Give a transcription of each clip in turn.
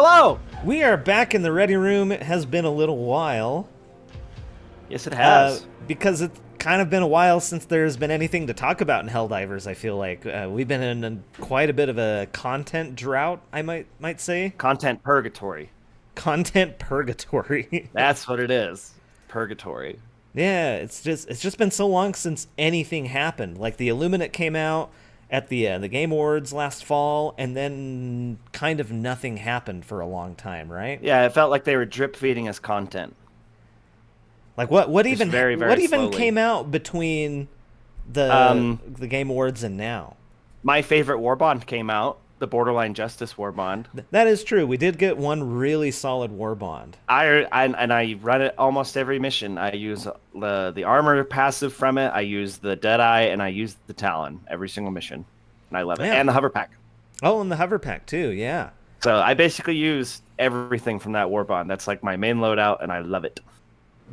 Hello! We are back in the ready room. It has been a little while. Yes, it has. Because it's kind of been a while since there's been anything to talk about in Helldivers, I feel like. We've been in quite a bit of a content drought, I might say. Content purgatory. Content purgatory. That's what it is. Purgatory. Yeah, it's just been so long since anything happened. Like the Illuminate came out at the Game Awards last fall, and then kind of nothing happened for a long time, right? Yeah, it felt like they were drip feeding us content. Like what Just even very, very what even slowly. came out between Um, the Game Awards and now? my favorite war bond came out, the Borderline Justice war bond. That is true. We did get one really solid war bond. I run it almost every mission. I use the armor passive from it. I use the Deadeye, and I use the Talon every single mission, and I love it. Yeah. And the hover pack. Oh, and the hover pack too. Yeah. So I basically use everything from that war bond. That's like my main loadout, and I love it.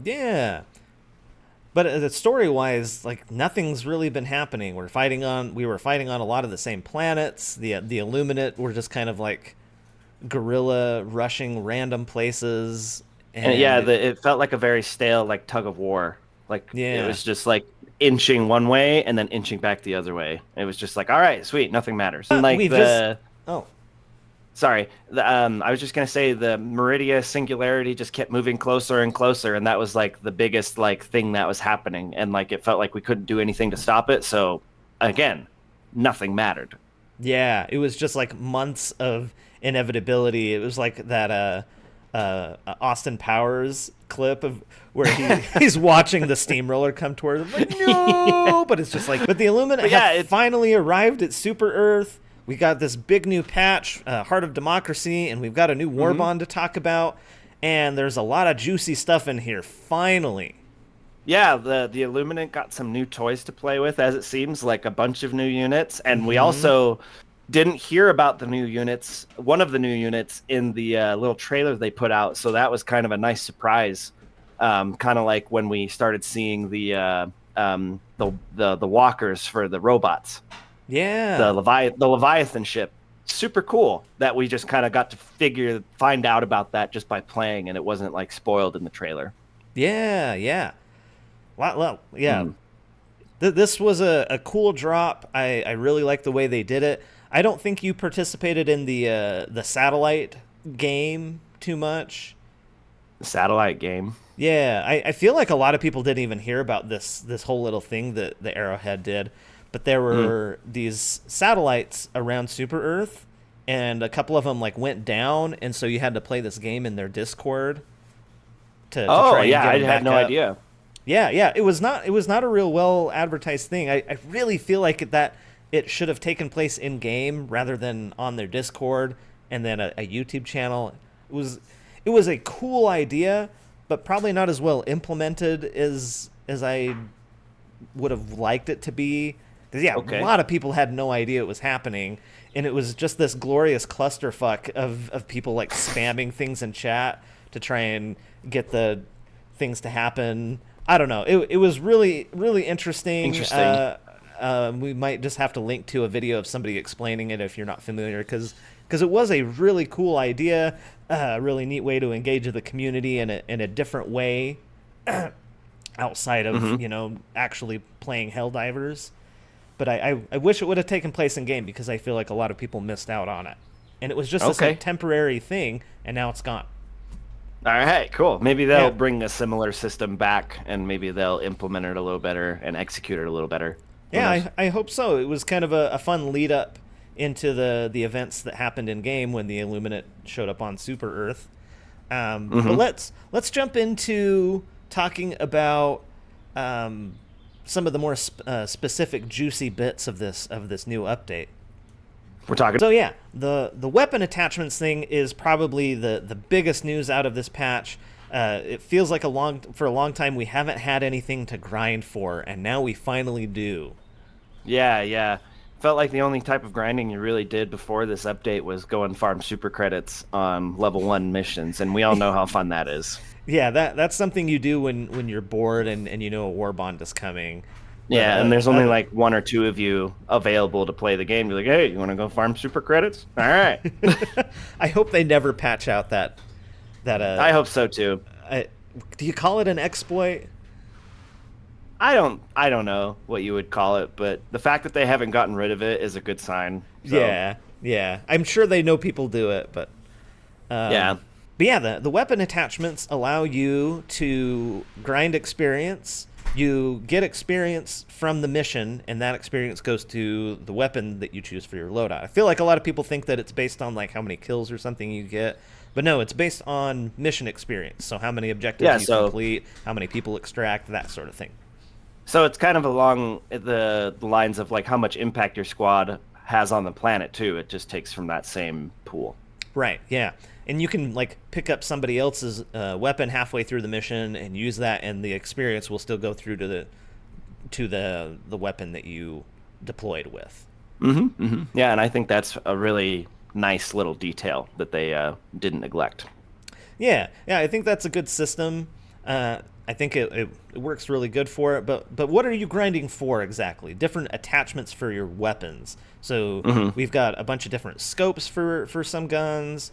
Yeah. But story wise, like nothing's really been happening. We were fighting on a lot of the same planets. The Illuminate were just kind of like guerrilla rushing random places. And yeah, it felt like a very stale like tug of war. Like Yeah. it was just like inching one way and then inching back the other way. It was just like, all right, sweet, nothing matters. And like we've the oh sorry, I was just gonna say the Meridia Singularity just kept moving closer and closer, and that was like the biggest like thing that was happening, and like it felt like we couldn't do anything to stop it. So again, nothing mattered. yeah, it was just like months of inevitability. It was like that Austin Powers clip of where he's watching the steamroller come toward him, like no, but it's just like, but the Illuminate But yeah, have finally arrived at Super Earth. We got this big new patch, Heart of Democracy, and we've got a new war bond to talk about. And there's a lot of juicy stuff in here. Finally, Yeah, the Illuminant got some new toys to play with, as it seems, like a bunch of new units, and we also didn't hear about the new units, one of the new units in the little trailer they put out, so that was kind of a nice surprise. Kind of like when we started seeing the walkers for the robots, yeah, the Leviathan ship. Super cool that we just kind of got to find out about that just by playing, and it wasn't like spoiled in the trailer. yeah. Well, yeah. Mm. This was a cool drop. I really like the way they did it. I don't think you participated in the satellite game too much. The satellite game. Yeah, I feel like a lot of people didn't even hear about this whole little thing that the Arrowhead did. But there were these satellites around Super Earth, and a couple of them like went down, and so you had to play this game in their Discord to try and Yeah, get I them had back no up. idea. Yeah. It was not a real well advertised thing. I really feel like that it should have taken place in game rather than on their Discord and then a YouTube channel. It was a cool idea, but probably not as well implemented as I would have liked it to be. Because yeah, Okay. a lot of people had no idea it was happening, and it was just this glorious clusterfuck of people like spamming things in chat to try and get the things to happen. I don't know. It was really really interesting. Interesting. We might just have to link to a video of somebody explaining it if you're not familiar, because it was a really cool idea, a really neat way to engage the community in a different way outside of actually playing Helldivers. But I wish it would have taken place in game, because I feel like a lot of people missed out on it, and it was just this Okay. like, temporary thing, and now it's gone. All right, cool. Maybe they'll Yeah. bring a similar system back, and maybe they'll implement it a little better and execute it a little better. Who Yeah, knows? I hope so. It was kind of a fun lead up into the events that happened in game when the Illuminate showed up on Super Earth. But let's jump into talking about some of the more specific, juicy bits of this new update. We're talking. So yeah, the weapon attachments thing is probably the biggest news out of this patch. It feels like for a long time we haven't had anything to grind for, and now we finally do. Yeah. Felt like the only type of grinding you really did before this update was go and farm super credits on level 1 missions, and we all know how fun that is. Yeah, that's something you do when you're bored and you know a war bond is coming. But Yeah, and there's only like one or two of you available to play the game. You're like, hey, you want to go farm super credits? All right. I hope they never patch out that I hope so too. uh, do you call it an exploit? I don't know what you would call it, but the fact that they haven't gotten rid of it is a good sign. So, Yeah, yeah. I'm sure they know people do it, but yeah. but yeah, the weapon attachments allow you to grind experience. You get experience from the mission, and that experience goes to the weapon that you choose for your loadout. I feel like a lot of people think that it's based on like how many kills or something you get, but no, it's based on mission experience. So how many Yeah, objectives you so complete, how many people extract, that sort of thing. it's kind of along the lines of like how much impact your squad has on the planet too. It just takes from that same pool. Right. Yeah. And you can like pick up somebody else's weapon halfway through the mission and use that, and the experience will still go through to the weapon that you deployed with. Yeah, and I think that's a really nice little detail that they didn't neglect. Yeah. Yeah. I think that's a good system. I think it works really good for it. But what are you grinding for exactly? Different attachments for your weapons. So we've got a bunch of different scopes for some guns,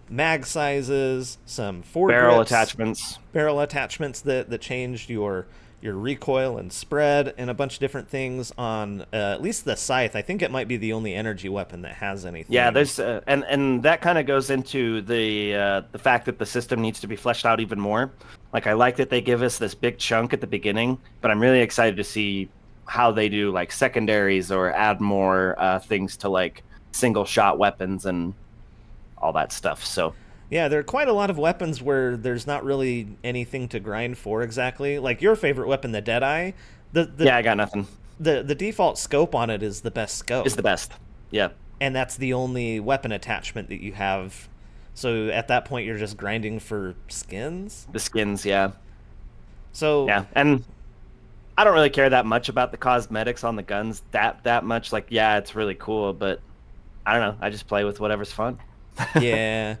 mag sizes, some Barrel foregrips, attachments. barrel attachments that changed your recoil and spread, and a bunch of different things on at least the scythe. I think it might be the only energy weapon that has anything. Yeah, there's and that kind of goes into the fact that the system needs to be fleshed out even more. Like I like that they give us this big chunk at the beginning, but I'm really excited to see how they do like secondaries or add more things to like single shot weapons and all that stuff. So Yeah, there are quite a lot of weapons where there's not really anything to grind for exactly. Like your favorite weapon, the Deadeye, the the yeah, I got nothing. the default scope on it is the best Is scope, the best. Yeah, and that's the only weapon attachment that you have. So at that point, you're just grinding for skins. the skins. Yeah, So yeah, and I don't really care that much about the cosmetics on the guns that much. Like, yeah, it's really cool, but I don't know. I just play with whatever's fun. yeah,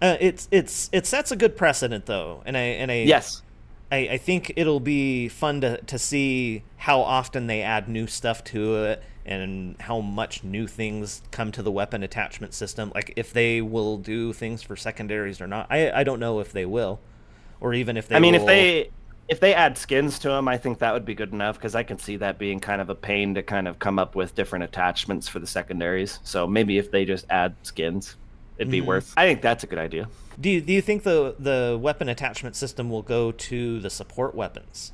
it sets a good precedent though, and Yes. I think it'll be fun to see how often they add new stuff to it and how much new things come to the weapon attachment system. Like if they will do things for secondaries or not. I don't know if they will, or even if I they mean, will. if they add skins to them, I think that would be good enough because I can see that being kind of a pain to kind of come up with different attachments for the secondaries. So maybe if they just add skins, it'd be worth. I think that's a good idea. Do you think the weapon attachment system will go to the support weapons?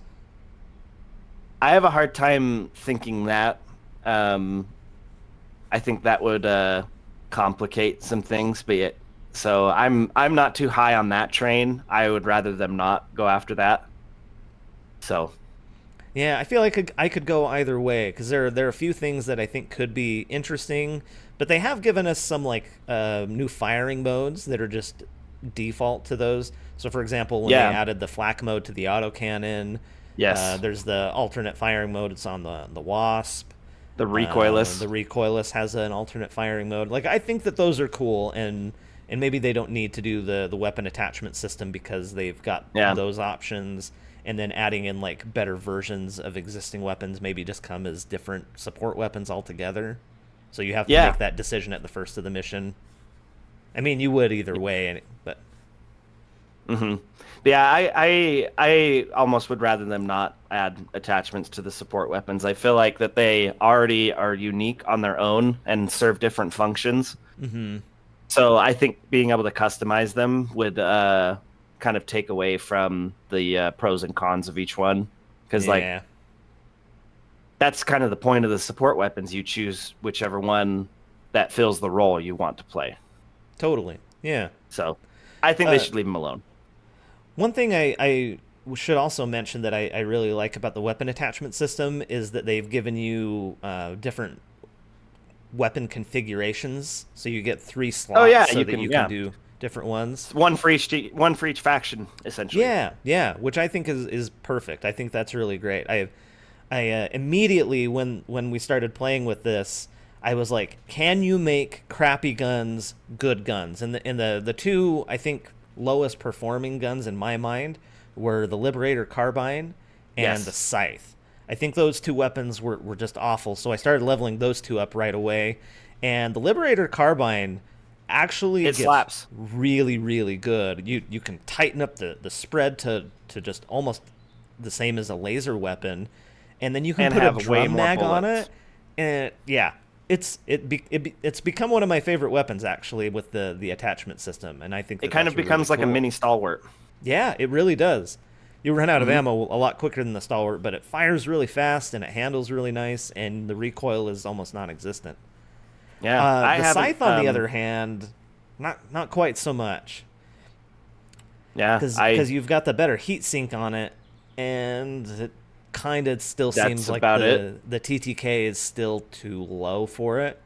I have a hard time thinking that. Um, I think that would complicate some things, but so I'm not too high on that train. I would rather them not go after that. So Yeah, I feel like I could go either way because there are a few things that I think could be interesting, but they have given us some like new firing modes that are just default to those. So, for example, when they yeah, added the flak mode to the autocannon, yes, there's the alternate firing mode. It's on the Wasp. the The recoilless. recoilless has an alternate firing mode. Like I think that those are cool, and maybe they don't need to do the weapon attachment system because they've got Yeah, those options. And then adding in like better versions of existing weapons maybe just come as different support weapons altogether. So you have to yeah. make that decision at the first of the mission. I mean, you would either way, but hmm Yeah, I almost would rather them not add attachments to the support weapons. I feel like that they already are unique on their own and serve different functions. So I think being able to customize them would kind of take away from the pros and cons of each one. Because like yeah, that's kind of the point of the support weapons. You choose whichever one that fills the role you want to play. totally. Yeah. So I think they Uh, should leave them alone. One thing I should also mention that I really like about the weapon attachment system is that they've given you different weapon configurations. So you get 3 Oh yeah, slots so you that can you can yeah. do different ones. One for each faction, essentially. Yeah, yeah, which I think is perfect. I think that's really great. I immediately when we started playing with this, I was like, can you make crappy guns good guns? And the two I think lowest performing guns in my mind were the Liberator carbine and the Yes. scythe. I think those two weapons were just awful, so I started leveling those two up right away. And the Liberator Carbine actually It gets slaps. really, really good. You can tighten up the spread to just almost the same as a laser weapon, and then you can And put a have way drum more mag on it, bullets. and yeah, it's become one of my favorite weapons actually with the attachment system, and I think It that kind that's of really becomes like a cool. mini stalwart. Yeah, it really does. You run out of Hmm. ammo a lot quicker than the Stalwart, but it fires really fast and it handles really nice, and the recoil is almost non-existent. Yeah, I The haven't. Scythe, on the other hand, not quite so much, Yeah, I. because you've got the better heat sink on it, and it kind of still seems That's like about it. the TTK is still too low for it.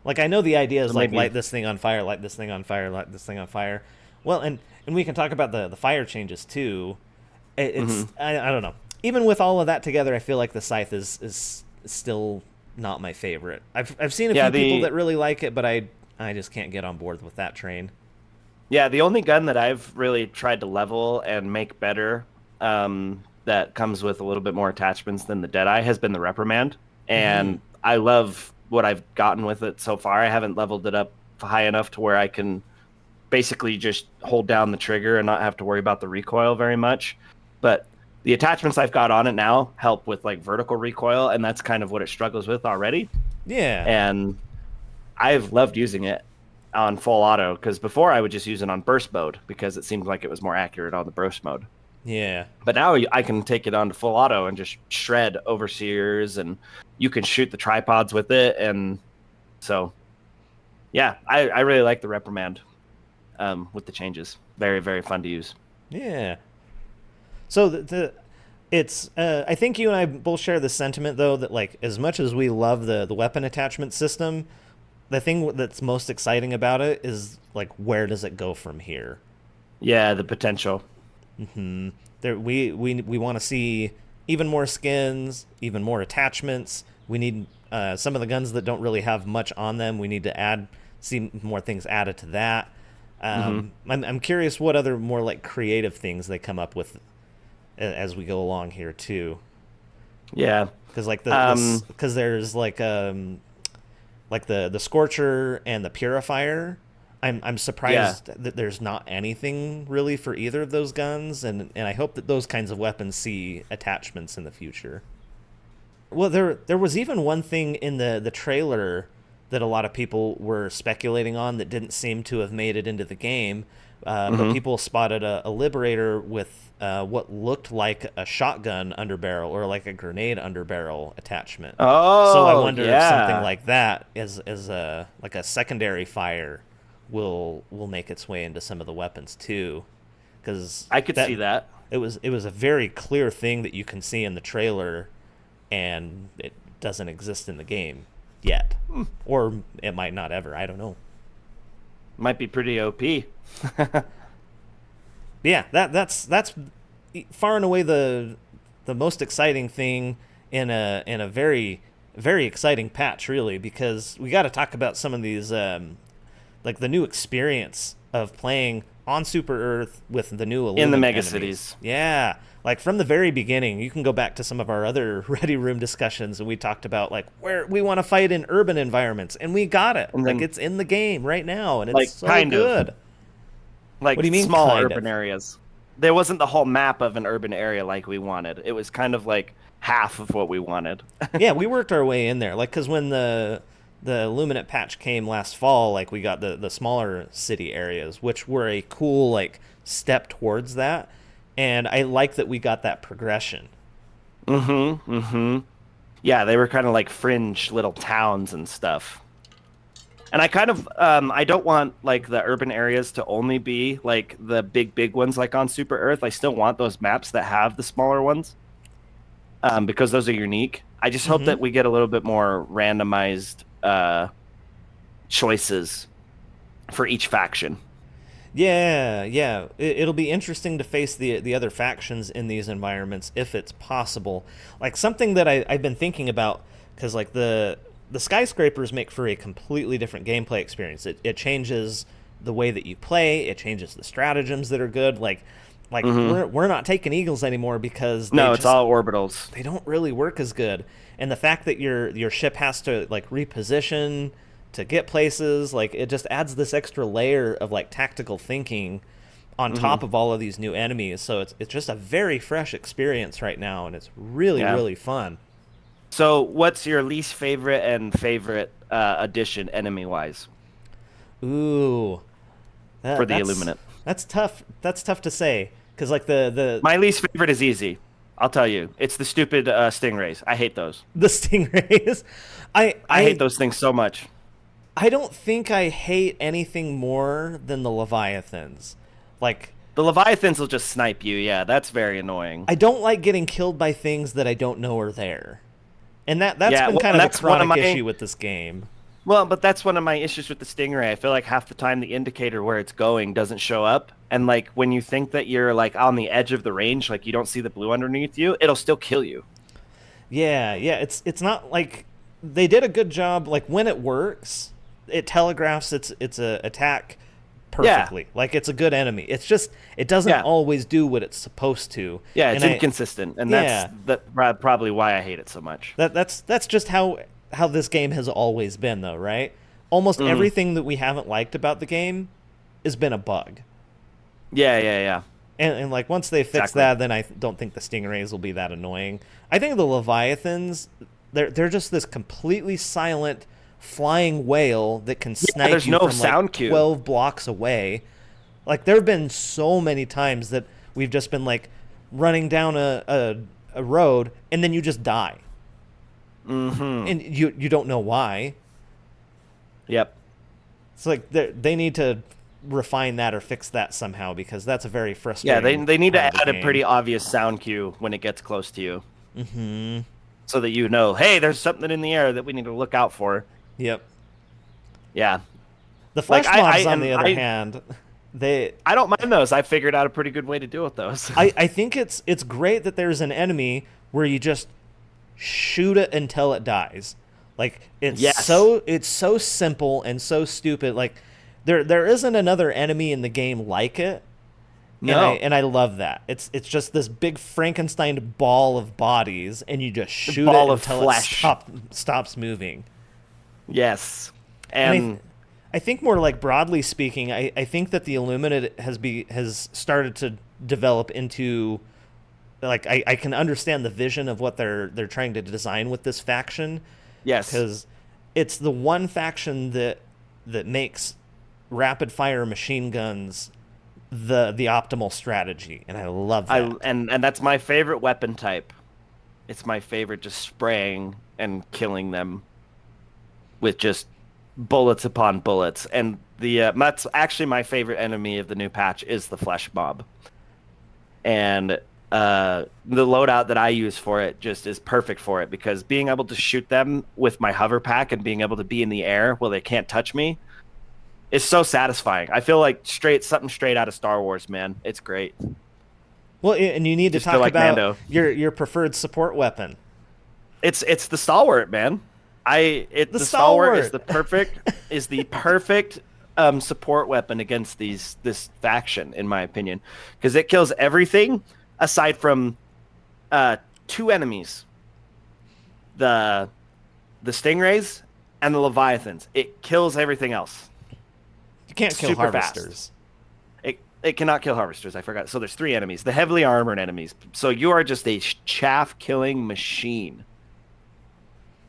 Like I know the idea So is like maybe. light this thing on fire, light this thing on fire, light this thing on fire. Well, and we can talk about the fire changes too. Hmm. I don't know. Even with all of that together, I feel like the Scythe is still not my favorite. I've seen a Yeah, few people the that really like it, but I just can't get on board with that train. yeah the only gun that I've really tried to level and make better, that comes with a little bit more attachments than the Deadeye has been the Reprimand, Mm-hmm. and I love what I've gotten with it so far. I haven't leveled it up high enough to where I can basically just hold down the trigger and not have to worry about the recoil very much. But the attachments I've got on it now help with like vertical recoil, and that's kind of what it struggles with already. Yeah, And I've loved using it on full auto because before I would just use it on burst mode because it seemed like it was more accurate on the burst mode. yeah, But now I can take it on to full auto and just shred overseers, and you can shoot the tripods with it. And so, yeah, I really like the reprimand, with the changes. Very, very fun to use. yeah. So it's I think you and I both share the sentiment though that like as much as we love the weapon attachment system, the thing that's most exciting about it is like where does it go from here? Yeah, the potential. There we want to see even more skins, even more attachments. We need some of the guns that don't really have much on them. We need to see more things added to that. Hmm. I'm curious what other more like creative things they come up with as we go along here too. Yeah. Because like Um, because there's like the Scorcher and the Purifier. I'm yeah. surprised that there's not anything really for either of those guns, and I hope that those kinds of weapons see attachments in the future. Well, there was even one thing in the trailer that a lot of people were speculating on that didn't seem to have made it into the game, but Hmm. people spotted a Liberator with what looked like a shotgun underbarrel or like a grenade underbarrel attachment. So I Oh, wonder if something yeah. like that is a like a secondary fire will make its way into some of the weapons too, because I could that see that. it was a very clear thing that you can see in the trailer, and it doesn't exist in the game yet, or it might not ever. I don't know. Might be pretty OP. Yeah, that's far and away the most exciting thing in a very exciting patch, really, because we got to talk about some of these like the new experience of playing on Super Earth with the new In the Illuminate mega enemies. cities. Yeah, like from the very beginning, you can go back to some of our other Ready Room discussions, and we talked about like where we want to fight in urban environments, and we got it. And Like then, it's in the game right now, and it's like, so kind of. good. What Like do you mean, small kind urban of? areas. There wasn't the whole map of an urban area like we wanted. It was kind of like half of what we wanted. Yeah, we worked our way in there. Like, cause when the Illuminate patch came last fall, like we got the smaller city areas, which were a cool like step towards that. And I like that we got that progression. Mm-hmm. Mm-hmm. Yeah, they were kind of like fringe little towns and stuff. And I kind of I don't want like the urban areas to only be like the big ones like on Super Earth. I still want those maps that have the smaller ones, because those are unique. I just hope Mm-hmm. that we get a little bit more randomized choices for each faction. Yeah, yeah. It'll be interesting to face the other factions in these environments if it's possible. Like something that I've been thinking about, because like the skyscrapers make for a completely different gameplay experience. It changes the way that you play. It changes the stratagems that are good. Like Like Hmm. we're not taking eagles anymore because No, it's all orbitals. they don't really work as good. And the fact that your ship has to like reposition to get places, like it just adds this extra layer of like tactical thinking on Hmm. top of all of these new enemies. So it's just a very fresh experience right now, and it's really Yeah. really fun. So, what's your least favorite and favorite addition enemy wise Ooh, for the that's Illuminate? that's tough. That's tough to say because like the My least favorite is easy. I'll tell you. It's the stupid stingrays. I hate those. the stingrays. I I hate I those things so much. I don't think I hate anything more than the leviathans. Like The Leviathans will just snipe you. Yeah, that's very annoying. I don't like getting killed by things that I don't know are there. And that's Yeah, been well, kind and of a that's one of chronic my issue with this game. well, but that's one of my issues with the Stingray. I feel like half the time the indicator where it's going doesn't show up, and like when you think that you're like on the edge of the range, like you don't see the blue underneath you, it'll still kill you. Yeah, yeah, it's not like they did a good job like when it works, it telegraphs its a attack Yeah, perfectly. Like it's a good enemy. It's just it doesn't yeah, always do what it's supposed to. yeah. It's And I inconsistent, and yeah, probably why I hate it so much. that's just how this game has always been though, right? Almost Hmm. everything that we haven't liked about the game has been a bug. Yeah, yeah, yeah. And like once they fix Exactly. that, then I don't think the stingrays will be that annoying. I think the leviathans, they're just this completely silent flying whale that can Yeah, snipe there's you no from like sound cue. 12 blocks away. Like there have been so many times that we've just been like running down a road and then you just die Hmm. and you don't know why. Yep. It's like they need to refine that or fix that somehow because that's a very Yeah, frustrating they need to part of the add a pretty game. obvious sound cue when it gets close to you, so that you know, hey, there's something in the air that we need to look out for. Yep. Yeah. The Like flesh mobs, on the other I hand, they I don't mind those. I figured out a pretty good way to deal with those. I think it's great that there's an enemy where you just shoot it until it dies. Like Yes. it's so simple and so stupid. Like there isn't another enemy in the game like it. No. And I love that. It's just this big Frankenstein ball of bodies and you just shoot it Ball of until flesh. stops moving. Yes. And And I think more like broadly speaking, I think that the Illuminate has started to develop into like I can understand the vision of what they're trying to design with this faction yes. because it's the one faction that makes rapid fire machine guns the optimal strategy, and I love I that. and that's my favorite weapon type. It's my favorite, just spraying and killing them with just bullets upon bullets. And the that's actually my favorite enemy of the new patch is the flesh mob. And the loadout that I use for it just is perfect for it because being able to shoot them with my hover pack and being able to be in the air while they can't touch me is so satisfying. I feel like something straight out of Star Wars, man. It's great. Well, and you need to Just feel talk like about Mando. your preferred support weapon, It's the stalwart, man. the The stalwart is stalwart. the perfect support weapon against this faction, in my opinion, because it kills everything aside from two enemies: the stingrays and the leviathans. It kills everything else You can't kill super fast. harvesters. It cannot kill harvesters. I forgot. So there's three enemies: the heavily armored enemies. So you are just a chaff killing machine.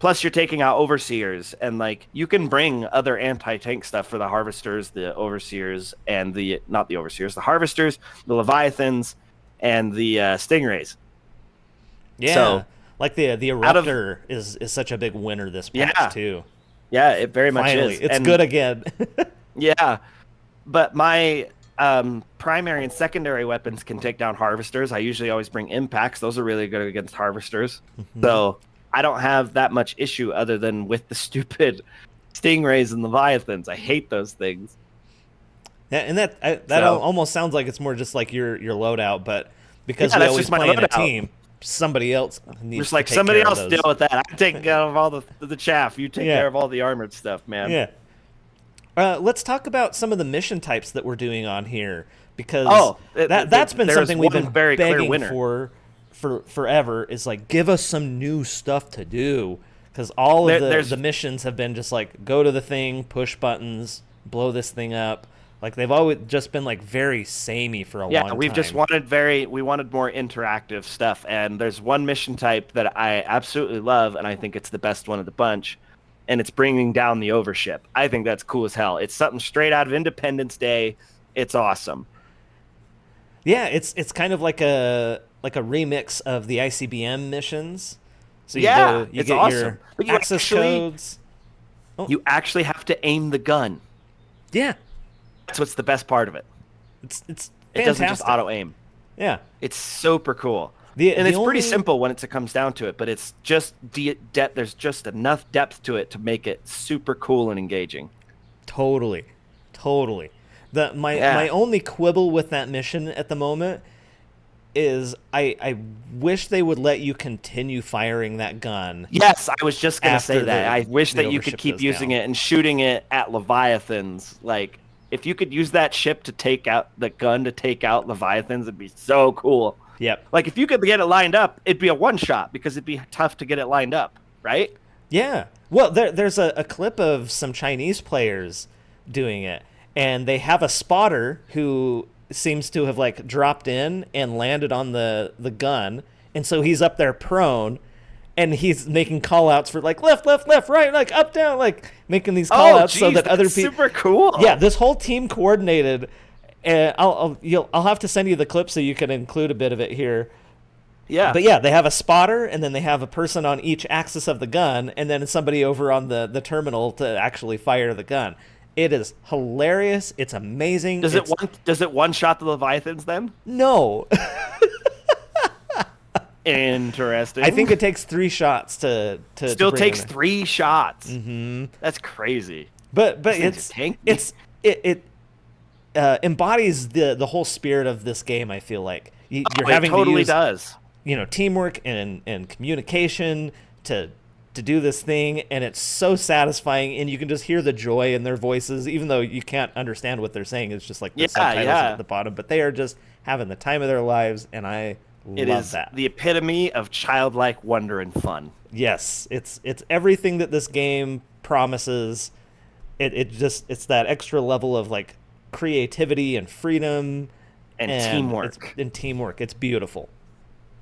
Plus, you're taking out overseers, and like you can bring other anti-tank stuff for the harvesters, the overseers, and the not the overseers, the harvesters, the leviathans, and the stingrays. Yeah, So like the out of eruptor is such a big winner this patch yeah, too. yeah, it very much Finally, is, it's and good again. yeah, but my primary and secondary weapons can take down harvesters. I usually always bring impacts; those are really good against harvesters. So I don't have that much issue other than with the stupid stingrays and leviathans. I hate those things. Yeah, and So almost sounds like it's more just like your loadout, but because yeah, we that's always just my play in a loadout. team, somebody else needs Just to like take somebody care of else deal those. with that. I'm taking care of all the chaff. You take Yeah, care of all the armored stuff, man. yeah. Let's talk about some of the mission types that we're doing on here because Oh, that's been there's something we've one been very clear begging winner. for forever. Is like, give us some new stuff to do, because all of the There's missions have been just like, go to the thing, push buttons, blow this thing up. Like, they've always just been like very samey for a Yeah, long we've just time. we wanted more interactive stuff, and there's one mission type that I absolutely love, and I think it's the best one of the bunch, and it's bringing down the overship. I think that's cool as hell. It's something straight out of Independence Day. It's awesome. Yeah, it's kind of like a remix of the ICBM missions. So Yeah, you it's get awesome. your But access codes. Oh, you actually have to aim the gun. yeah, That's what's the best part of it. it's It doesn't just fantastic. auto aim. Yeah. It's super cool. And The it's pretty only simple when it comes down to it, but it's just depth. There's just enough depth to it to make it super cool and engaging. Totally, totally. My Yeah. only quibble with that mission at the moment is I wish they would let you continue firing that gun Yes, I was just gonna say after that. I wish the that you could overship keep goes using down. it and shooting it at Leviathans. Like, if you could use that ship to take out the gun to take out Leviathans, it'd be so cool. Yep. Like, if you could get it lined up, it'd be a one shot because it'd be tough to get it lined up, right? Yeah. Well, there's a clip of some Chinese players doing it, and they have a spotter who seems to have like dropped in and landed on the gun, and so he's up there prone, and he's making call outs for like left, left, left, right, like up, down, like making these call Oh, outs so geez, that other that's people. super cool. Yeah, this whole team coordinated. I'll have to send you the clip so you can include a bit of it here. Yeah. But yeah, they have a spotter, and then they have a person on each axis of the gun, and then somebody over on the terminal to actually fire the gun. It is hilarious. It's amazing. Does it one shot the Leviathans then? No. Interesting. I think it takes 3 shots to still bring takes them. 3 shots. Mm-hmm. That's crazy. But These things are tanky. it embodies the whole spirit of this game. I feel like you're It having totally to use does. teamwork and communication to do this thing, and it's so satisfying, and you can just hear the joy in their voices, even though you can't understand what they're saying. It's just like the Yeah, subtitles yeah. at the bottom, but they are just having the time of their lives, and I It love is that. the epitome of childlike wonder and fun. Yes, it's everything that this game promises. It's that extra level of like creativity and freedom And teamwork. teamwork. It's beautiful.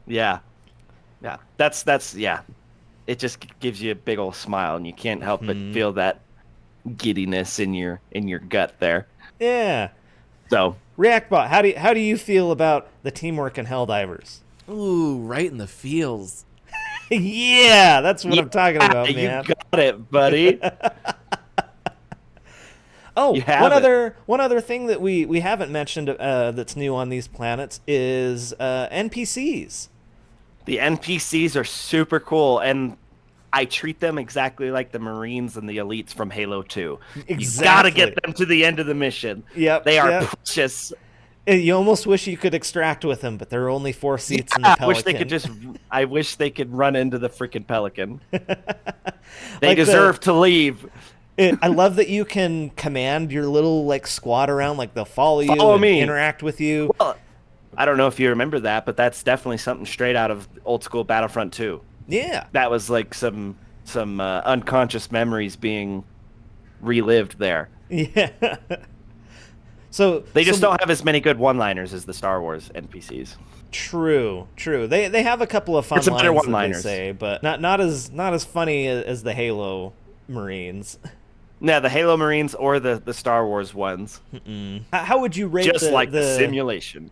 Yeah. Yeah. That's yeah. It just gives you a big old smile, and you can't help but feel that giddiness in your gut there. Yeah. So Reactbot, how do you feel about the teamwork in Helldivers? Ooh, right in the feels. Yeah, that's what I'm talking about, you man. got it, buddy. Oh, You have it. one other thing that we haven't mentioned that's new on these planets is NPCs. The NPCs are super cool, and I treat them exactly like the Marines and the elites from Halo 2. You gotta Exactly. get them to the end of the mission. Yep, They are yep. precious. You almost wish you could extract with them, but there are only 4 seats in the I Pelican. wish they could just. I wish they could run into the freaking Pelican. They Like deserve to leave. I love that you can command your little like squad around, like they'll follow you Follow and me. interact with you. Well, I don't know if you remember that, but that's definitely something straight out of old school Battlefront 2. Yeah. That was like some unconscious memories being relived there. Yeah. So They just so- don't have as many good one-liners as the Star Wars NPCs. True. They have a couple of fun It's a better lines that they one-liners. say, but not as funny as the Halo Marines. Yeah, the Halo Marines or the Star Wars ones. How would you rate Just like the simulation.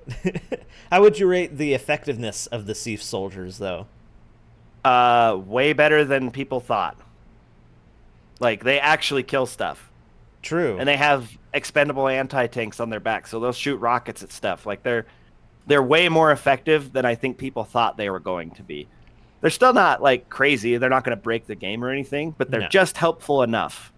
How would you rate the effectiveness of the Siege soldiers, though? Way better than people thought. Like, they actually kill stuff. True. And they have expendable anti-tanks on their back, so they'll shoot rockets at stuff. Like, they're way more effective than I think people thought they were going to be. They're still not, like, crazy. They're not going to break the game or anything, but they're No. just helpful enough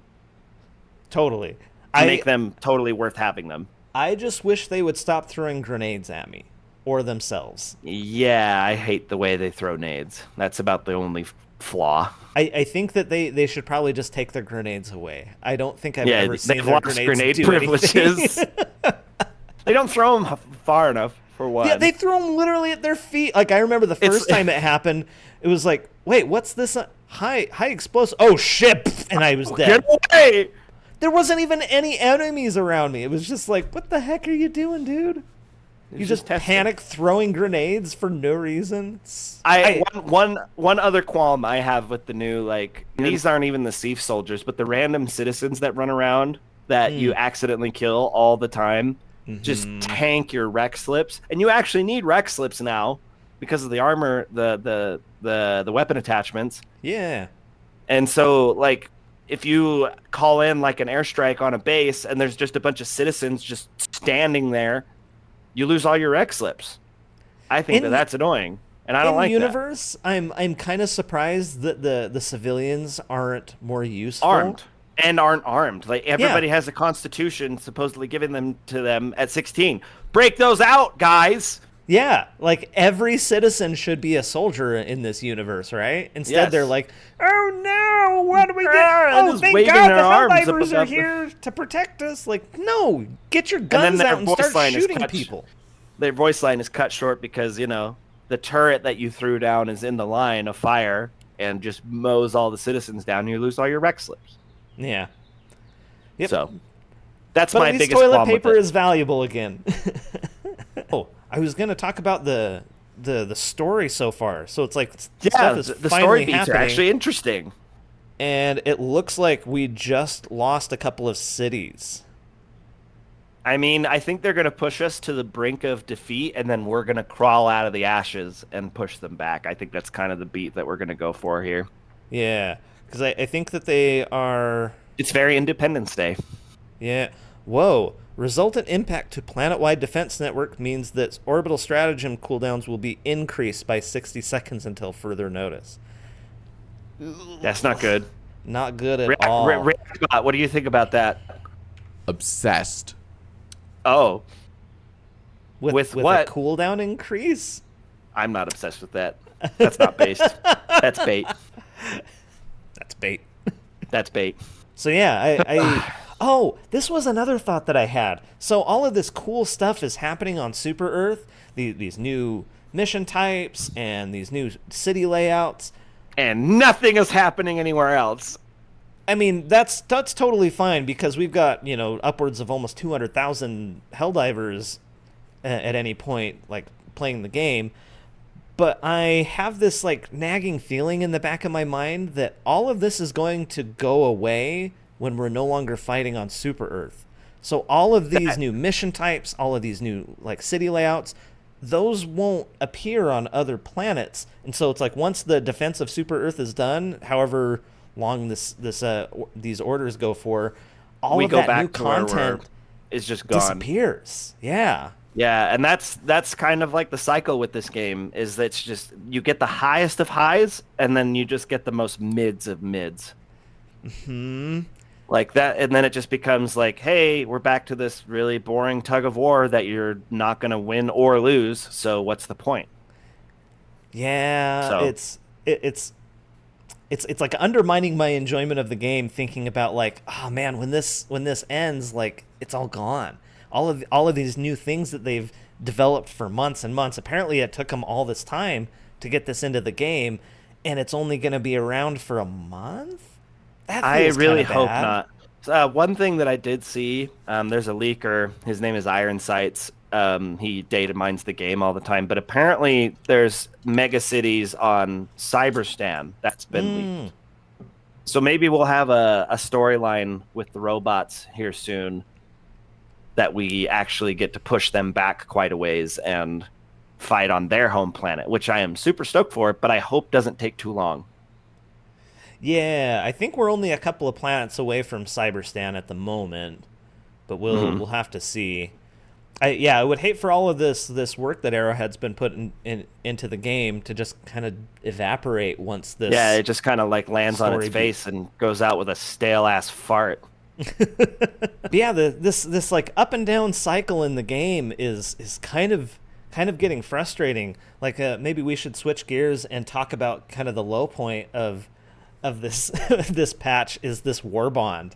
Totally. to make them totally worth having them. I just wish they would stop throwing grenades at me or themselves. Yeah, I hate the way they throw nades. That's about the only flaw. I think that they should probably just take their grenades away. I don't think I've Yeah, ever seen they've their lost grenades grenade do privileges. anything. They don't throw them far enough for Yeah, one. they throw them literally at their feet. Like I remember the It's first time it happened, it was like, wait, what's this? High explosive. Oh shit! And I was dead. get away. There wasn't even any enemies around me. It was just like, what the heck are you doing, dude? You just testing. panic throwing grenades for no reason. One other qualm I have with the new, like, these aren't even the Thief soldiers, but the random citizens that run around that you accidentally kill all the time just tank your rec slips, and you actually need rec slips now because of the armor, the weapon attachments. Yeah. And so, like, if you call in like an airstrike on a base and there's just a bunch of citizens just standing there, you lose all your rec slips. I think that's annoying, and I don't like that. In universe, I'm kind of surprised that the civilians aren't more useful. Aren't armed. Like everybody has a constitution supposedly giving them to them at 16. Break those out, guys. Yeah, like every citizen should be a soldier in this universe, right? Instead, they're like, "Oh no, what do we get? Oh, thank God, the Helldivers are here to protect us!" Like, no, get your guns out and start shooting people. Their voice line is cut short because the turret that you threw down is in the line of fire and just mows all the citizens down. And you lose all your rec slips. Yeah. Yep. So that's but my at least biggest toilet paper is valuable again. Oh, I was going to talk about the story so far. So it's like stuff is the finally story beats are actually interesting. And it looks like we just lost a couple of cities. I mean, I think they're going to push us to the brink of defeat, and then we're going to crawl out of the ashes and push them back. I think that's kind of the beat that we're going to go for here. Yeah, because I think that they are... It's very Independence Day. Yeah. Whoa. Resultant impact to planet-wide defense network means that orbital stratagem cooldowns will be increased by 60 seconds until further notice. That's not good. Not good at all. What do you think about that? Obsessed. Oh. With what? A cooldown increase? I'm not obsessed with that. That's not based. That's bait. That's bait. That's bait. So yeah, Oh, this was another thought that I had. So all of this cool stuff is happening on Super Earth. These new mission types and these new city layouts. And nothing is happening anywhere else. I mean, that's totally fine because we've got, upwards of almost 200,000 Helldivers at any point, like, playing the game. But I have this, like, nagging feeling in the back of my mind that all of this is going to go away when we're no longer fighting on Super Earth. So all of these new mission types, all of these new, like, city layouts, those won't appear on other planets. And so it's like once the defense of Super Earth is done, however long these orders go for, all of that new content is just gone. Disappears. Yeah. Yeah, and that's kind of like the cycle with this game, is that it's just you get the highest of highs and then you just get the most mids of mids. Like that, and then it just becomes like, hey, we're back to this really boring tug of war that you're not going to win or lose, so what's the point? Yeah, so. It's like undermining my enjoyment of the game, thinking about like, oh man, when this ends, like it's all gone. All of these new things that they've developed for months and months. Apparently, it took them all this time to get this into the game, and it's only going to be around for a month. I really hope not. One thing that I did see, there's a leaker. His name is Iron Sights. He data mines the game all the time, but apparently there's mega cities on Cyberstan that's been leaked. So maybe we'll have a storyline with the robots here soon that we actually get to push them back quite a ways and fight on their home planet, which I am super stoked for, but I hope doesn't take too long. Yeah, I think we're only a couple of planets away from Cyberstan at the moment, but we'll have to see. I would hate for all of this work that Arrowhead's been putting into the game to just kind of evaporate once this. Yeah, it just kind of like lands on its face and goes out with a stale ass fart. But yeah, this like up and down cycle in the game is kind of getting frustrating. Like maybe we should switch gears and talk about kind of the low point of this this patch is this war bond.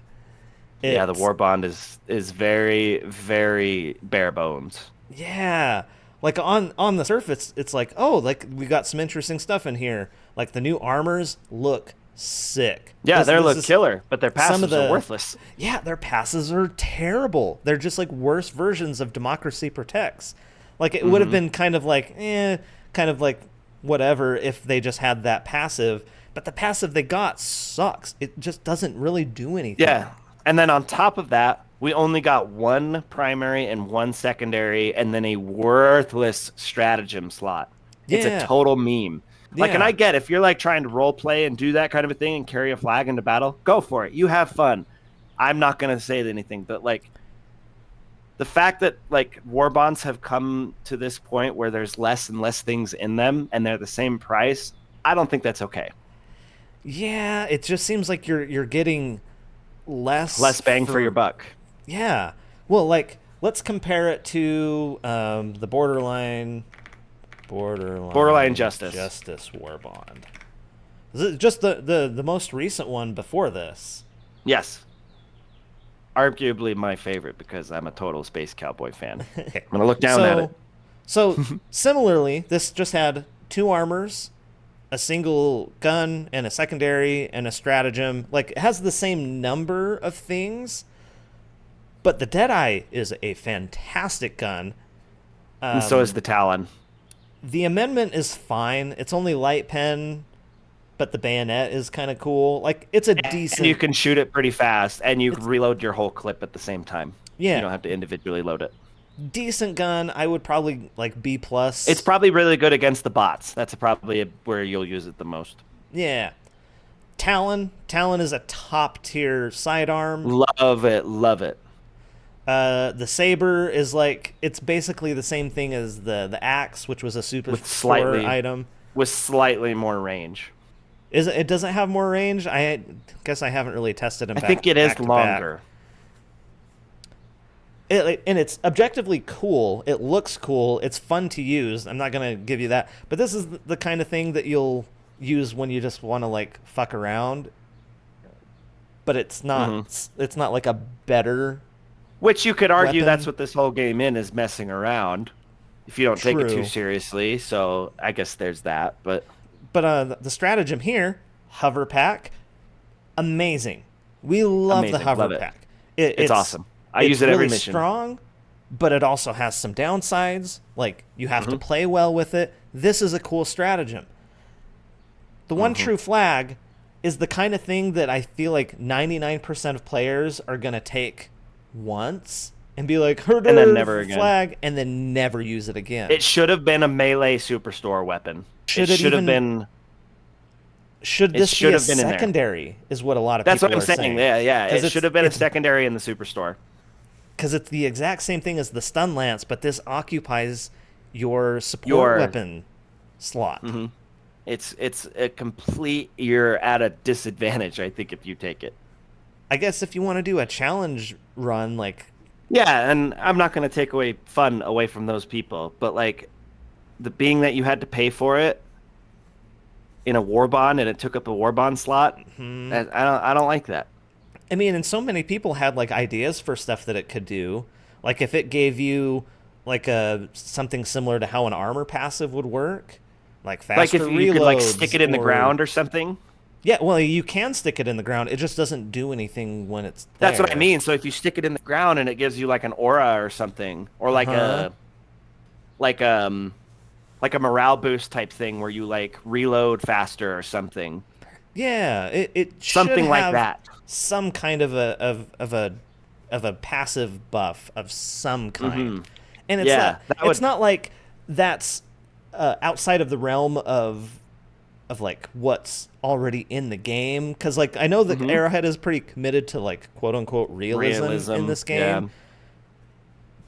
Yeah, the It's war bond is very, very bare bones. Yeah. Like on the surface, it's like, oh, like we got some interesting stuff in here. Like the new armors look sick. Yeah, This they this look is killer, but their some of passives are the worthless. yeah, their passes are terrible. They're just like worse versions of Democracy Protects. Like it would have Hmm. been kind of like whatever if they just had that passive, but the passive they got sucks. It just doesn't really do anything. Yeah. And then on top of that, we only got one primary and one secondary, and then a worthless stratagem slot. It's a Yeah. total meme. Like, and I Yeah. get if you're like trying to role play and do that kind of a thing and carry a flag into battle, go for it. You have fun. I'm not going to say anything, but like the fact that like war bonds have come to this point where there's less and less things in them and they're the same price, I don't think that's okay. Yeah, it just seems like you're getting less Less bang for your for buck. yeah. Well, like let's compare it to the Borderline justice. Justice War Bond. Just the most recent one before this. Yes. Arguably my favorite because I'm a total space cowboy fan. I'm gonna look down at it. So similarly, this just had two armors, a single gun, and a secondary and a stratagem. Like it has the same number of things, but the Deadeye is a fantastic gun. And so is the Talon. The amendment is fine. It's only light pen, but the bayonet is kind of cool. Like it's a decent. And you can shoot it pretty fast, and you can It's reload your whole clip at the same time. You yeah, don't have to individually load it. decent gun. I would probably like B It's plus. probably really good against the bots. That's probably where you'll use it the most. Yeah. Talon is a top tier sidearm. Love it, love it. The saber is like it's basically the same thing as the axe, which was a super With slightly item. with slightly more range. Is it doesn't have more range? I guess I haven't really tested them I back. think it is back to back. longer. And it's objectively cool. It looks cool. It's fun to use. I'm not gonna give you that, but this is the kind of thing that you'll use when you just want to like fuck around. But it's not. It's not like a better Which you could argue weapon. that's what this whole game is messing around. If you don't take it True. too seriously, so I guess there's that. But But the stratagem here, hover pack, amazing. We love the amazing, hover love it. pack. It's awesome. I it's use it every really mission. strong, but it also has some downsides. Like you have Mm-hmm. to play well with it. This is a cool stratagem. The one Mm-hmm. true flag is the kind of thing that I feel like 99% of players are gonna take once and be like, "Herder, And then never again. flag," and then never use it again. It should have been a melee superstore weapon. Should it it should have even- been. Should it this should be a have been in there. secondary? Is what a lot of That's people what I'm are saying. Yeah, yeah. 'Cause It should have been a it's- secondary in the superstore. because it's the exact same thing as the stun lance, but this occupies your support Your- weapon slot. It's a complete. You're at a disadvantage, I think, if you take it. I guess if you want to do a challenge run, like Yeah, and I'm not going to take away fun away from those people, but like the being that you had to pay for it in a war bond and it took up a war bond slot, I don't like that. I mean, and so many people had like ideas for stuff that it could do. Like if it gave you like a something similar to how an armor passive would work, like faster Like if you could like reloads stick it in the or- ground or something. Yeah, well, you can stick it in the ground. It just doesn't do anything when it's there. That's what I mean. So if you stick it in the ground and it gives you like an aura or something, or like Uh-huh. like like a morale boost type thing where you like reload faster or something. Yeah, it should Something like have that. some kind of a passive buff of some kind, and it's Yeah, not. that It's would- not like that's outside of the realm of like what's already in the game. Because like I know that Arrowhead is pretty committed to like quote unquote realism in this game. yeah.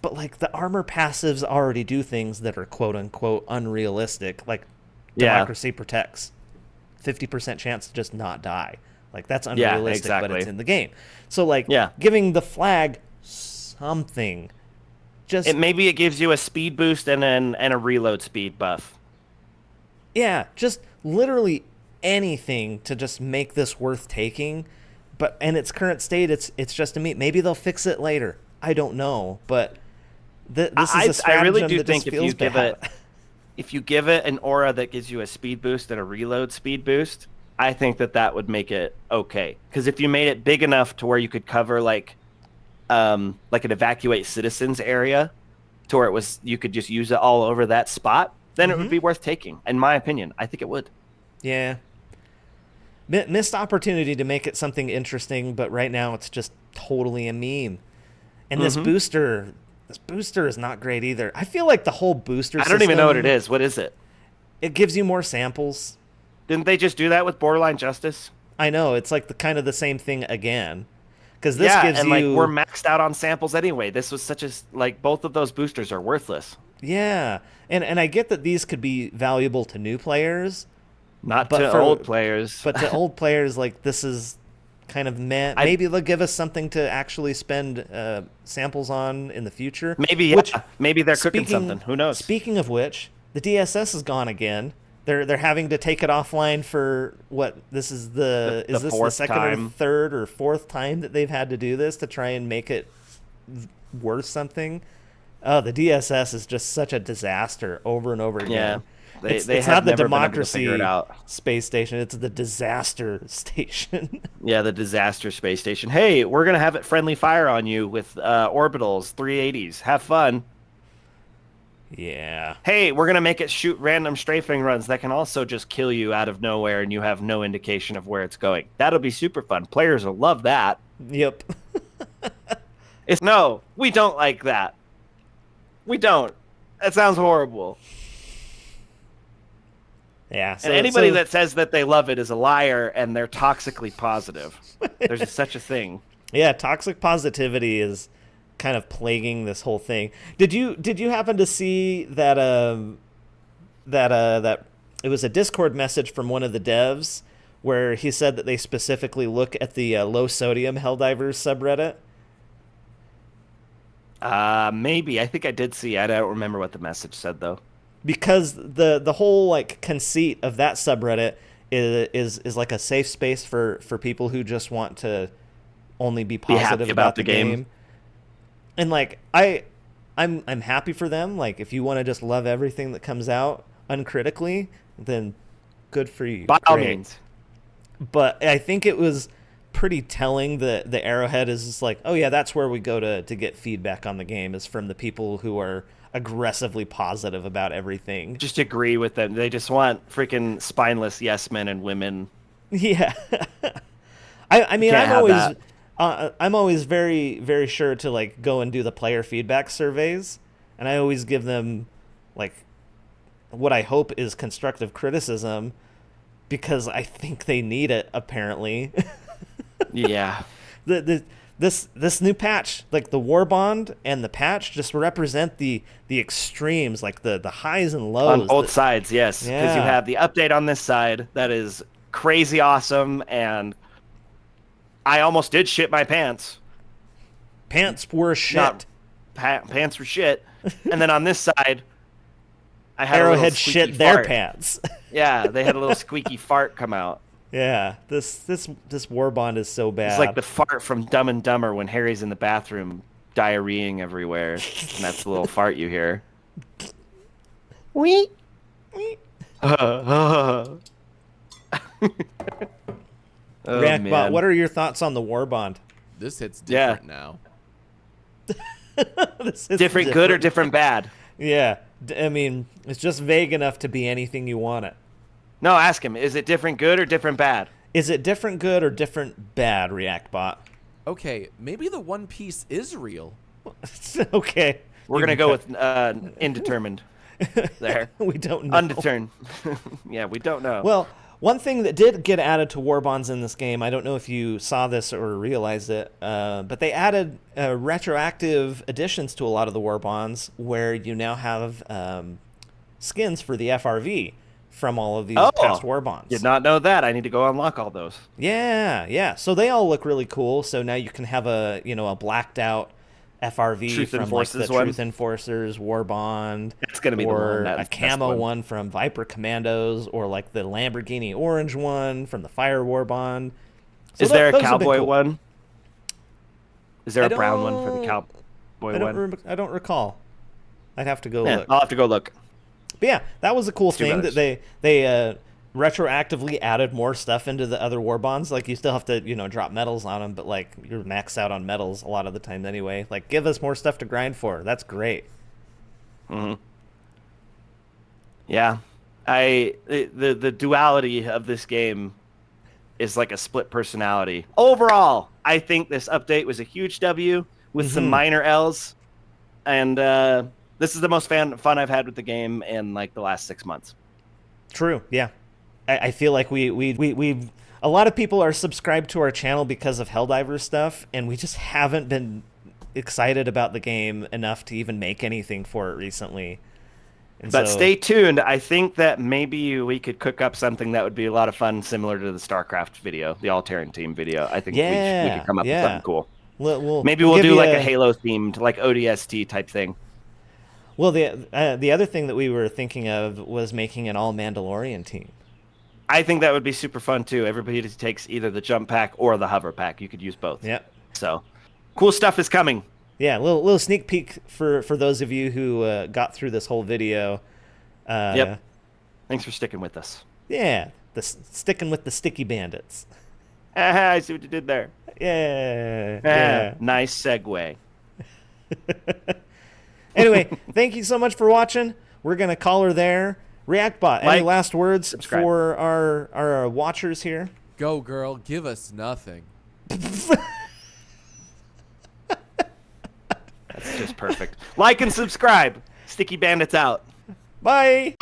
But like the armor passives already do things that are quote unquote unrealistic, like Yeah. democracy protects 50% chance to just not die. Like that's unrealistic, but exactly. it's in the game. So like Yeah. giving the flag something, just Maybe it gives you a speed boost and a reload speed buff. yeah, just literally anything to just make this worth taking. but in its current state, it's just a meme. Maybe they'll fix it later. I don't know, but this is a stratagem I really do that think just feels bad. if you give it an aura that gives you a speed boost and a reload speed boost, I think that would make it okay. Because if you made it big enough to where you could cover like an evacuate citizens area, to where you could just use it all over that spot, then it would be worth taking. In my opinion, I think it would. Yeah. Missed opportunity to make it something interesting, but right now it's just totally a meme. And this booster is not great either. I feel like the whole booster system, I don't even know what it is. What is it? It gives you more samples. Didn't they just do that with Borderline Justice? I know, it's like kind of the same thing again. Because this gives you... like we're maxed out on samples anyway. This was both of those boosters are worthless. Yeah. And I get that these could be valuable to new players. Not to old players. But to old players, like, this is kind of meh. Maybe they'll give us something to actually spend samples on in the future. Maybe, maybe they're cooking something. Who knows? Speaking of which, the DSS is gone again. They're having to take it offline for what? This is is this the second or third or fourth time that they've had to do this to try and make it worth something? Oh, the DSS is just such a disaster over and over again. Yeah. It's not the democracy space station. It's the disaster station. Yeah, the disaster space station. Hey, we're going to have it friendly fire on you with orbitals, 380s. Have fun. Yeah. Hey, we're going to make it shoot random strafing runs that can also just kill you out of nowhere and you have no indication of where it's going. That'll be super fun. Players will love that. Yep. No, we don't like that. We don't. That sounds horrible. Yeah. And anybody that says that they love it is a liar, and they're toxically positive. There's such a thing. Yeah, toxic positivity is kind of plaguing this whole thing. Did you happen to see that that it was a Discord message from one of the devs where he said that they specifically look at the low sodium Helldivers subreddit? Maybe. I think I did see. I don't remember what the message said though. Because the whole like conceit of that subreddit is like a safe space for people who just want to only be positive about the game. And like I'm happy for them. Like if you want to just love everything that comes out uncritically, then good for you. By all means. But I think it was pretty telling that the Arrowhead is just like, oh yeah, that's where we go to get feedback on the game, is from the people who are aggressively positive about everything. Just agree with them. They just want freaking spineless yes men and women. Yeah. I mean, I'm always very, very sure to like go and do the player feedback surveys, and I always give them like what I hope is constructive criticism, because I think they need it, apparently. Yeah. This new patch, like the War Bond and the patch, just represent the extremes, like the highs and lows. On both sides, yes. Because you have the update on this side that is crazy awesome, and I almost did shit my pants. Pants were shit. Pants were shit. And then on this side, I had Arrowhead shit their pants. Yeah, they had a little squeaky fart come out. Yeah, this War Bond is so bad. It's like the fart from Dumb and Dumber when Harry's in the bathroom diarrheaing everywhere, and that's the little fart you hear. Wee. Reactbot, what are your thoughts on the War Bond? This hits different now. Different good or different bad? Yeah, I mean, it's just vague enough to be anything you want it. No, ask him. Is it different good or different bad? Is it different good or different bad, Reactbot? Okay, maybe the One Piece is real. Okay. We're going to go with indetermined there. We don't know. Undetermined. Yeah, we don't know. Well, one thing that did get added to War Bonds in this game, I don't know if you saw this or realized it, but they added retroactive additions to a lot of the War Bonds where you now have skins for the FRV from all of these past War Bonds. Did not know that. I need to go unlock all those. Yeah. So they all look really cool. So now you can have a blacked out FRV Truth from like the Truth Enforcers, War Bond. That's going to be the one. Or a camo one from Viper Commandos, or like the Lamborghini Orange one from the Fire War Bond. So Is there a those have been cowboy cool. one? Is there I a brown one for the don't- cowboy one? I don't recall. I'd have to go Yeah, look. I'll have to go look. But yeah, that was a cool Two thing brothers. that they retroactively added more stuff into the other war bonds. Like you still have to drop medals on them, but like you're maxed out on medals a lot of the time anyway. Like give us more stuff to grind for. That's great. Yeah, the duality of this game is like a split personality. Overall, I think this update was a huge W with some minor L's, and this is the most fun I've had with the game in like the last 6 months. True. Yeah, I feel like we a lot of people are subscribed to our channel because of Helldivers stuff, and we just haven't been excited about the game enough to even make anything for it recently. And But so, stay tuned. I think that maybe we could cook up something that would be a lot of fun, similar to the StarCraft video, the All-Terran Team video. I think we could come up with something cool. Maybe we'll give do you like a Halo themed, like ODST type thing. Well, the other thing that we were thinking of was making an all Mandalorian team. I think that would be super fun too. Everybody just takes either the jump pack or the hover pack. You could use both. Yep. So, cool stuff is coming. Yeah, little sneak peek for those of you who got through this whole video. Yep. Thanks for sticking with us. Yeah, sticking with the Sticky Bandits. I see what you did there. Yeah. Nice segue. Anyway, thank you so much for watching. We're gonna call her there. ReactBot, any Like, last words subscribe. for our watchers here? Go, girl. Give us nothing. That's just perfect. Like and subscribe. Sticky Bandits out. Bye.